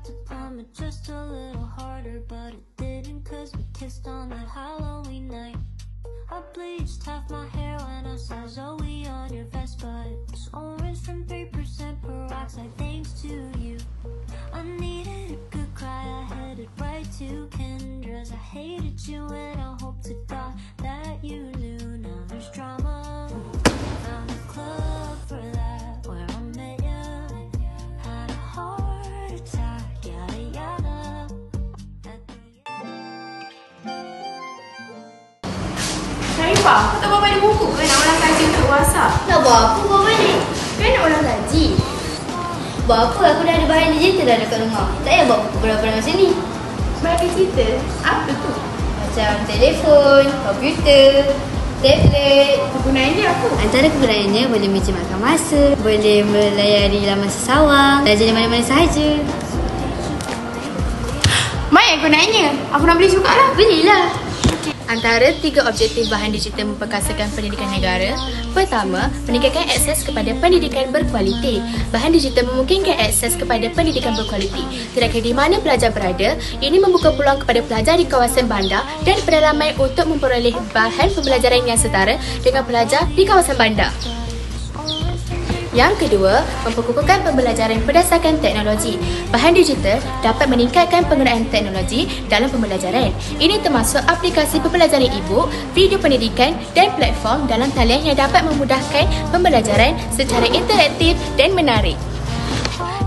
to bomb it just a little harder, but it didn't, cause we kissed on that Halloween night. I bleached half my hair when I saw Zoe on your vest, but it's orange from 3% peroxide thanks to you. I needed a good cry, I headed right to Kendra's. I hated you and I hope to God that you knew. Now there's drama, found a club for that, where I met you. Had a heart attack, yada yada. Sharifah, kau tak bawa balik buku ke nak ulang kaji untuk WhatsApp? Nak buat apa bawa balik? Kan nak ulang kaji. Buat apa? Aku dah ada bahan digital dah dekat rumah. Tak payah bawa buku berapa macam ni. Bahan digital? Apa tu? Macam telefon, komputer, tablet. Kegunaannya apa? Antara kegunaannya boleh menjimatkan masa, boleh melayari laman sesawang, belajar di mana-mana sahaja. Banyak kegunaannya. Aku nak beli juga lah. Belilah. Antara 3 objektif bahan digital memperkasakan pendidikan negara. Pertama, meningkatkan akses kepada pendidikan berkualiti. Bahan digital memungkinkan akses kepada pendidikan berkualiti. Tidak kira di mana pelajar berada, ini membuka peluang kepada pelajar di kawasan bandar dan pedalaman untuk memperoleh bahan pembelajaran yang setara dengan pelajar di kawasan bandar. Yang kedua, memperkukuhkan pembelajaran berdasarkan teknologi. Bahan digital dapat meningkatkan penggunaan teknologi dalam pembelajaran. Ini termasuk aplikasi pembelajaran e-book, video pendidikan dan platform dalam talian yang dapat memudahkan pembelajaran secara interaktif dan menarik.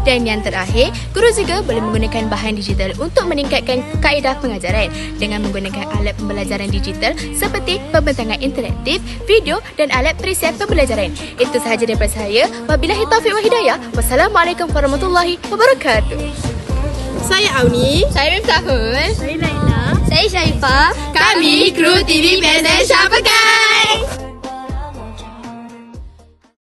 Dan yang terakhir, guru juga boleh menggunakan bahan digital untuk meningkatkan kaedah pengajaran dengan menggunakan alat pembelajaran digital seperti pembentangan interaktif, video dan alat perisian pembelajaran. Itu sahaja daripada saya. Wabillahi taufiq wal hidayah. Wassalamualaikum warahmatullahi wabarakatuh. Saya Auni. Saya Miftahul. Saya Laila. Saya Sharifah. Kami kru TV PSN Syah Pekan.